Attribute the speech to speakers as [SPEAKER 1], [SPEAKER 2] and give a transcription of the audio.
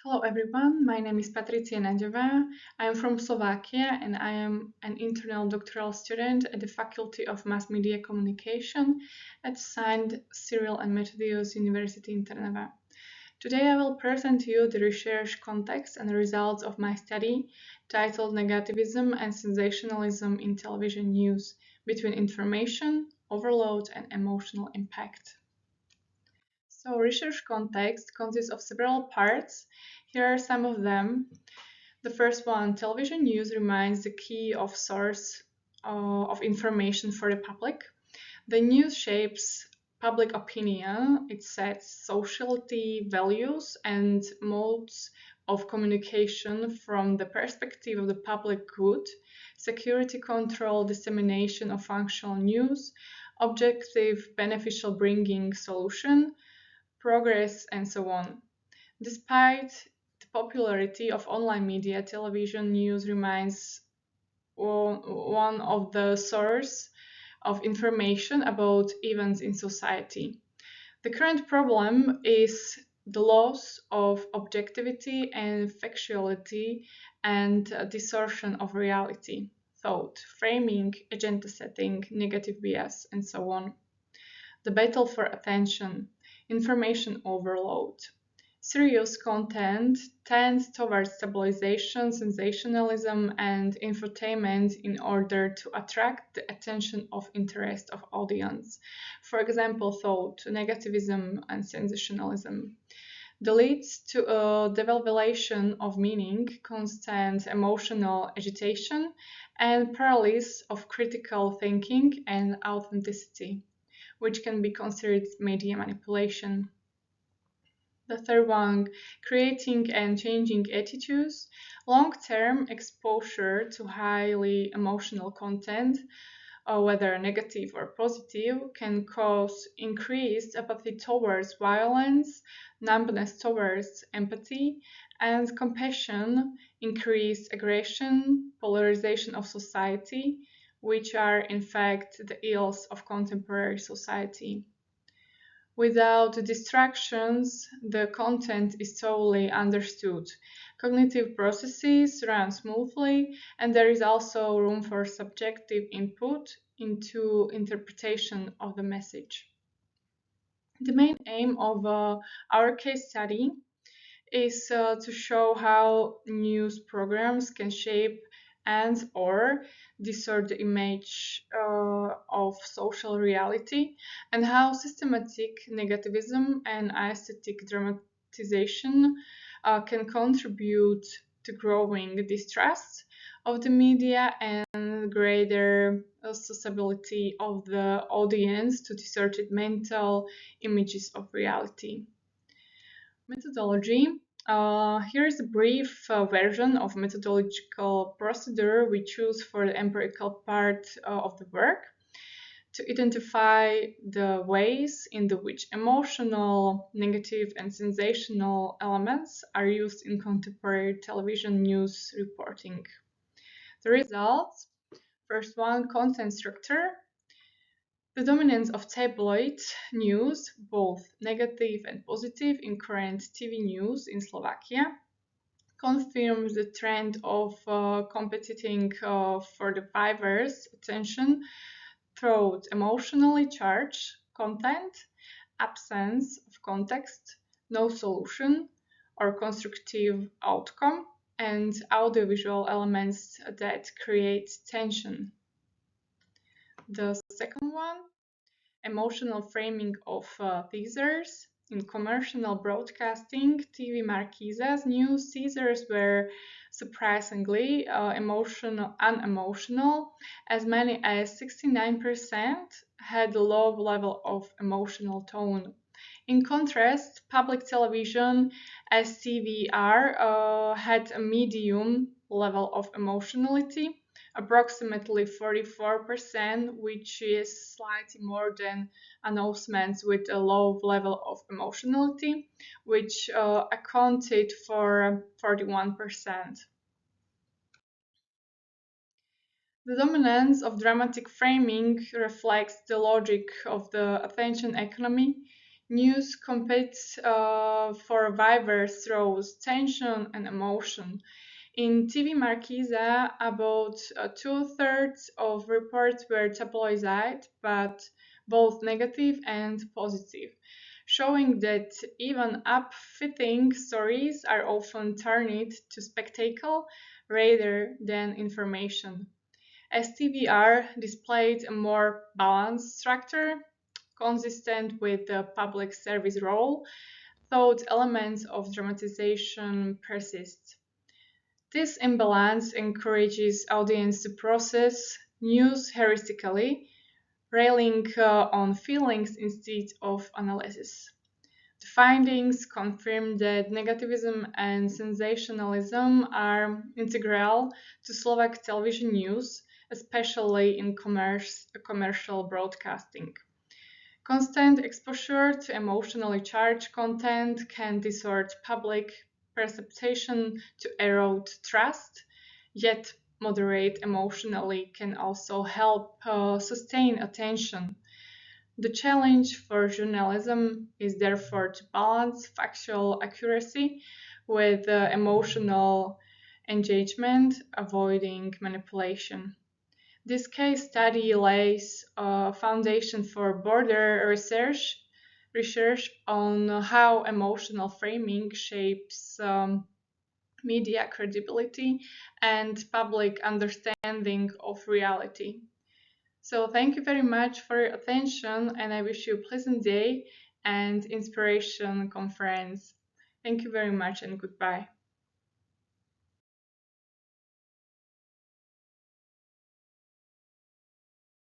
[SPEAKER 1] Hello everyone, my name is Patrícia Nagyová. I am from Slovakia and I am an internal doctoral student at the Faculty of Mass Media Communication at Cyril and Methodius University in Trnava. Today I will present to you the research context and results of my study titled Negativism and Sensationalism in Television News between Information, Overload and Emotional Impact. So research context consists of several parts. Here are some of them. The first one, television news remains the key of source of information for the public. The news shapes public opinion. It sets sociality, values, and modes of communication from the perspective of the public good, security control, dissemination of functional news, objective, beneficial bringing solution, progress, and so on. Despite the popularity of online media, television news remains one of the sources of information about events in society. The current problem is the loss of objectivity and factuality and distortion of reality, thought, framing, agenda setting, negative bias, and so on. The battle for attention, information overload. Serious content tends towards stabilization, sensationalism, and infotainment in order to attract the attention of interest of audience. For example, thought, negativism, and sensationalism. That leads to a devaluation of meaning, constant emotional agitation, and paralysis of critical thinking and authenticity, which can be considered media manipulation. The third one, creating and changing attitudes. Long-term exposure to highly emotional content, whether negative or positive, can cause increased apathy towards violence, numbness towards empathy, and compassion, increased aggression, polarization of society, which are in fact the ills of contemporary society. Without distractions, the content is solely understood. Cognitive processes run smoothly, and there is also room for subjective input into interpretation of the message. The main aim of our case study is to show how news programs can shape and or distort the image of social reality, and how systematic negativism and aesthetic dramatization can contribute to growing distrust of the media and greater susceptibility of the audience to distorted mental images of reality. Methodology. Here is a brief version of methodological procedure we choose for the empirical part of the work to identify the ways in which emotional, negative, and sensational elements are used in contemporary television news reporting. The results. First one, content structure. The dominance of tabloid news, both negative and positive, in current TV news in Slovakia confirms the trend of competing for the viewers' attention through emotionally charged content, absence of context, no solution or constructive outcome, and audiovisual elements that create tension. The second one, emotional framing of teasers. In commercial broadcasting, TV marquesas, news teasers were surprisingly unemotional. As many as 69% had a low level of emotional tone. In contrast, public television, STVR, had a medium level of emotionality, approximately 44%, which is slightly more than announcements with a low level of emotionality, which accounted for 41%. The dominance of dramatic framing reflects the logic of the attention economy. News competes for viewers through tension and emotion. In TV Marquesa, about two-thirds of reports were tabloidized, but both negative and positive, showing that even upfitting stories are often turned to spectacle rather than information. STVR displayed a more balanced structure, consistent with the public service role, though elements of dramatization persist. This imbalance encourages audience to process news heuristically, railing on feelings instead of analysis. The findings confirm that negativism and sensationalism are integral to Slovak television news, especially in commercial broadcasting. Constant exposure to emotionally charged content can distort public perception to erode trust, yet moderate emotionally can also help sustain attention. The challenge for journalism is therefore to balance factual accuracy with emotional engagement, avoiding manipulation. This case study lays a foundation for broader research on how emotional framing shapes media credibility and public understanding of reality. So thank you very much for your attention, and I wish you a pleasant day and inspiration conference. Thank you very much and goodbye.